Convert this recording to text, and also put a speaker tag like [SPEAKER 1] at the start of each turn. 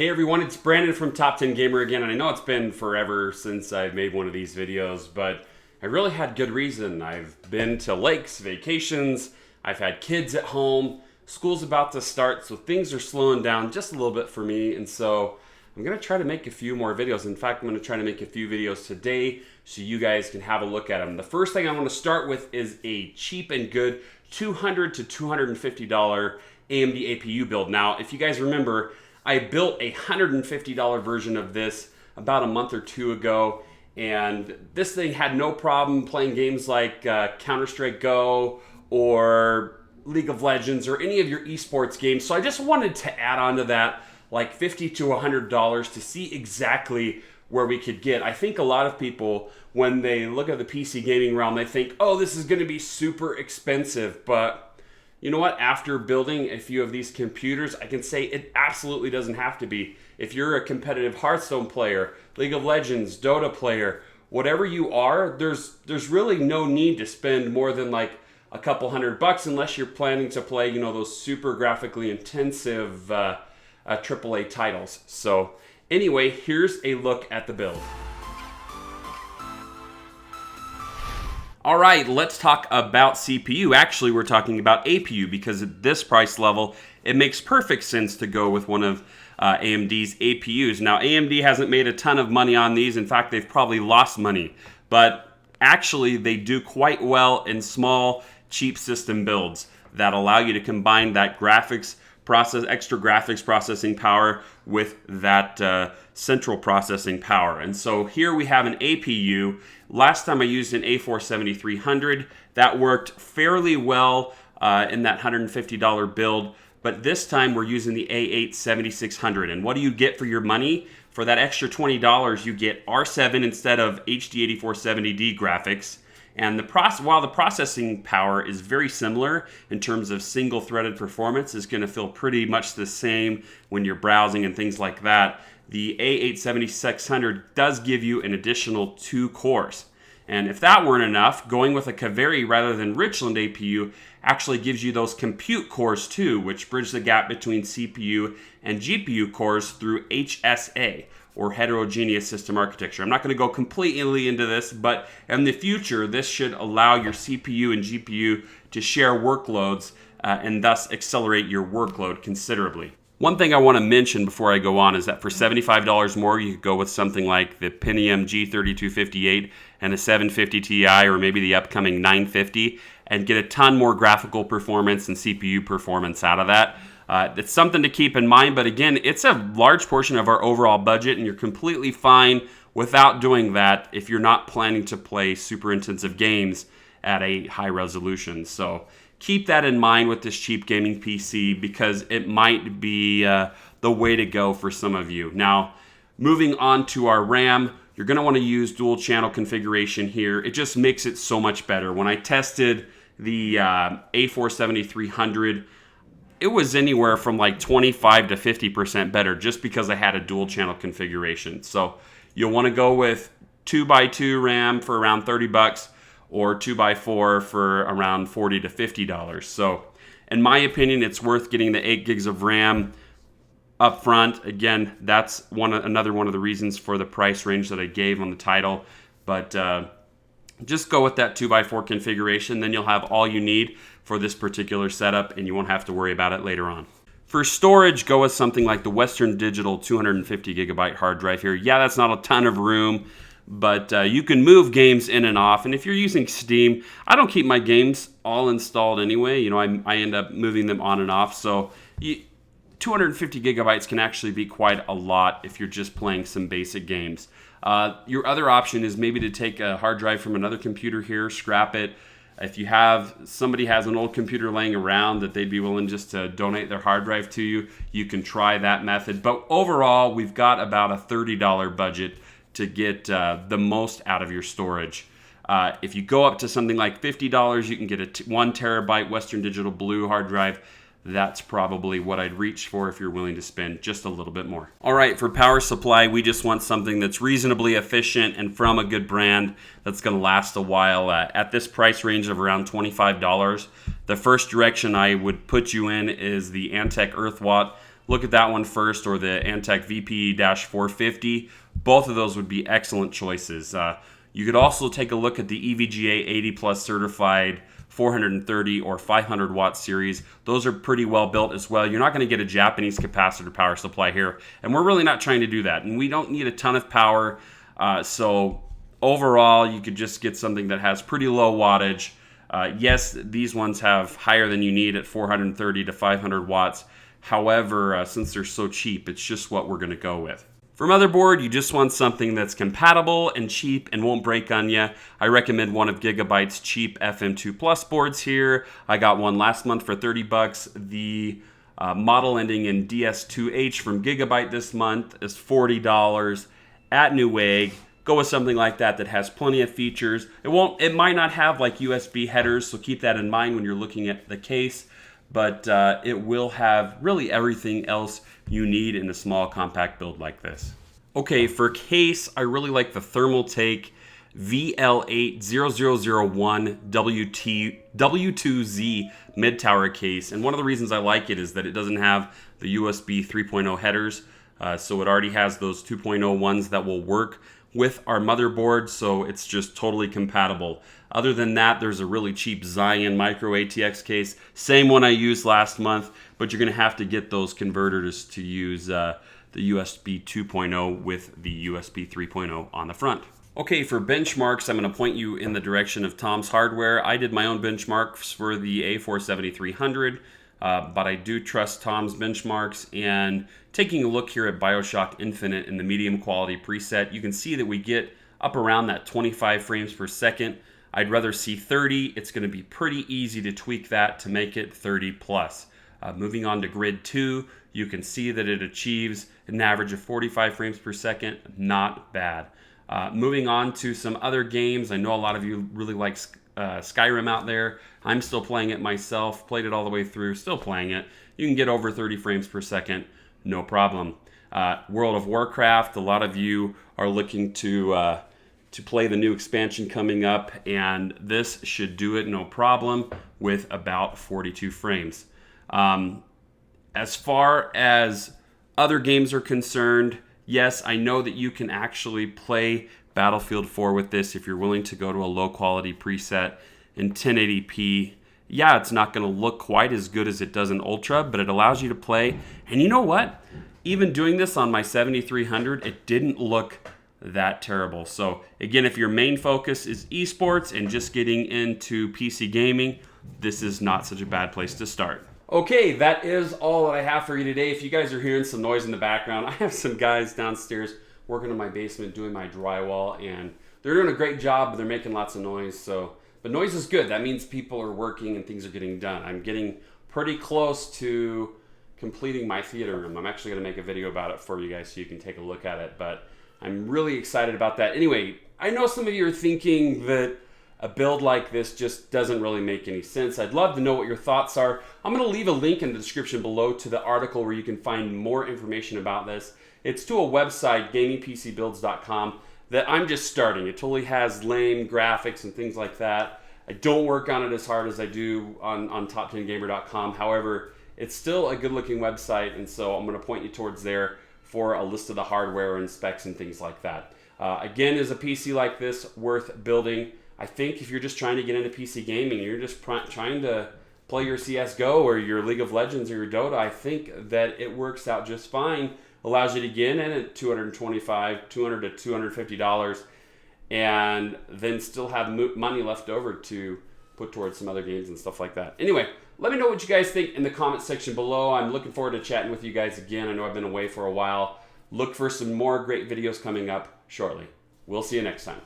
[SPEAKER 1] Hey everyone, it's Brandon from Top 10 Gamer again, and I know it's been forever since I've made one of these videos, but I really had good reason. I've been to lakes, vacations, I've had kids at home, school's about to start, so things are slowing down just a little bit for me, and so I'm going to try to make a few more videos. In fact, I'm going to try to make a few videos today so you guys can have a look at them. The first thing I want to start with is a cheap and good $200 to $250 AMD APU build. Now, if you guys remember, I built a $150 version of this about a month or two ago, and this thing had no problem playing games like Counter-Strike Go or League of Legends or any of your esports games. So I just wanted to add on to that like $50 to $100 to see exactly where we could get. I think a lot of people, when they look at the PC gaming realm, they think, oh, this is going to be super expensive, but you know what? After building a few of these computers, I can say it absolutely doesn't have to be. If you're a competitive Hearthstone player, League of Legends, Dota player, whatever you are, there's really no need to spend more than like a couple $100 unless you're planning to play, you know, those super graphically intensive AAA titles. So anyway, here's a look at the build. All right, let's talk about CPU. Actually, we're talking about APU because at this price level, it makes perfect sense to go with one of AMD's APUs. Now, AMD hasn't made a ton of money on these. In fact, they've probably lost money. But actually, they do quite well in small, cheap system builds that allow you to combine that extra graphics processing power with that central processing power. And so here we have an APU. Last time I used an A4-7300. That worked fairly well in that $150 build. But this time we're using the A8-7600. And what do you get for your money? For that extra $20, you get R7 instead of HD8470D graphics. And while the processing power is very similar in terms of single-threaded performance, is going to feel pretty much the same when you're browsing and things like that. The A8-7600 does give you an additional 2 cores. And if that weren't enough, going with a Kaveri rather than Richland APU actually gives you those compute cores too, which bridge the gap between CPU and GPU cores through HSA, or heterogeneous system architecture. I'm not going to go completely into this, but in the future, this should allow your CPU and GPU to share workloads and thus accelerate your workload considerably. One thing I want to mention before I go on is that for $75 more, you could go with something like the Pentium G3258 and a 750 Ti, or maybe the upcoming 950, and get a ton more graphical performance and CPU performance out of that. It's something to keep in mind, but again, it's a large portion of our overall budget, and you're completely fine without doing that if you're not planning to play super intensive games at a high resolution. So keep that in mind with this cheap gaming PC because it might be the way to go for some of you. Now, moving on to our RAM, you're going to want to use dual channel configuration here. It just makes it so much better. When I tested the A4-7300, it was anywhere from like 25 to 50% better just because I had a dual channel configuration. So you'll want to go with 2x2 RAM for around $30 or 2x4 for around $40 to $50. So in my opinion, it's worth getting the 8 gigs of RAM up front. Again, that's another one of the reasons for the price range that I gave on the title. But just go with that 2x4 configuration, then you'll have all you need for this particular setup and you won't have to worry about it later on. For storage, go with something like the Western Digital 250 gigabyte hard drive here. Yeah, that's not a ton of room, but you can move games in and off. And if you're using Steam, I don't keep my games all installed anyway. You know, I end up moving them on and off. So 250 gigabytes can actually be quite a lot if you're just playing some basic games. Your other option is maybe to take a hard drive from another computer here, scrap it. If somebody has an old computer laying around that they'd be willing just to donate their hard drive to you, you can try that method. But overall, we've got about a $30 budget to get the most out of your storage. If you go up to something like $50, you can get a 1 terabyte Western Digital Blue hard drive. That's probably what I'd reach for if you're willing to spend just a little bit more. All right, for power supply, we just want something that's reasonably efficient and from a good brand that's going to last a while. At this price range of around $25, the first direction I would put you in is the Antec EarthWatt look at that one first, or the Antec VP-450. Both of those would be excellent choices. You could also take a look at the EVGA 80 Plus certified 430 or 500 watt series. Those are pretty well built as well. You're not going to get a Japanese capacitor power supply here, and we're really not trying to do that. And we don't need a ton of power, so overall, you could just get something that has pretty low wattage. Yes, these ones have higher than you need at 430 to 500 watts. However, since they're so cheap, it's just what we're going to go with. For motherboard, you just want something that's compatible and cheap and won't break on you. I recommend one of Gigabyte's cheap FM2 Plus boards here. I got one last month for 30 bucks. The model ending in DS2H from Gigabyte this month is $40 at Newegg. Go with something like that that has plenty of features. It might not have like USB headers, so keep that in mind when you're looking at the case, but it will have really everything else you need in a small compact build like this. Okay, for case, I really like the Thermaltake VL80001 W2Z mid-tower case, and one of the reasons I like it is that it doesn't have the USB 3.0 headers, so it already has those 2.0 ones that will work with our motherboard, so it's just totally compatible. Other than that, there's a really cheap Xeon Micro ATX case, same one I used last month, but you're going to have to get those converters to use the USB 2.0 with the USB 3.0 on the front. Okay, for benchmarks, I'm going to point you in the direction of Tom's Hardware. I did my own benchmarks for the A47300, but I do trust Tom's benchmarks, and taking a look here at BioShock Infinite in the medium quality preset, you can see that we get up around that 25 frames per second. I'd rather see 30. It's going to be pretty easy to tweak that to make it 30 plus. Moving on to Grid 2, you can see that it achieves an average of 45 frames per second. Not bad. Moving on to some other games, I know a lot of you really like Skyrim out there. I'm still playing it myself, played it all the way through, still playing it. You can get over 30 frames per second, no problem. World of Warcraft, a lot of you are looking to play the new expansion coming up, and this should do it no problem with about 42 frames. As far as other games are concerned, yes, I know that you can actually play Battlefield 4 with this if you're willing to go to a low quality preset in 1080p. Yeah, it's not going to look quite as good as it does in Ultra, but it allows you to play. And you know what? Even doing this on my 7300, it didn't look that terrible. So again, if your main focus is esports and just getting into PC gaming, this is not such a bad place to start. Okay, that is all that I have for you today. If you guys are hearing some noise in the background, I have some guys downstairs working in my basement doing my drywall, and they're doing a great job, but they're making lots of noise. But noise is good. That means people are working and things are getting done. I'm getting pretty close to completing my theater room. I'm actually going to make a video about it for you guys so you can take a look at it, but I'm really excited about that. Anyway, I know some of you are thinking that a build like this just doesn't really make any sense. I'd love to know what your thoughts are. I'm going to leave a link in the description below to the article where you can find more information about this. It's to a website, gamingpcbuilds.com, that I'm just starting. It totally has lame graphics and things like that. I don't work on it as hard as I do on top10gamer.com. However, it's still a good looking website, and so I'm going to point you towards there for a list of the hardware and specs and things like that. Again, is a PC like this worth building? I think if you're just trying to get into PC gaming, you're just trying to play your CSGO or your League of Legends or your Dota, I think that it works out just fine. Allows you to get in at $225, $200 to $250, and then still have money left over to put towards some other games and stuff like that. Anyway, let me know what you guys think in the comment section below. I'm looking forward to chatting with you guys again. I know I've been away for a while. Look for some more great videos coming up shortly. We'll see you next time.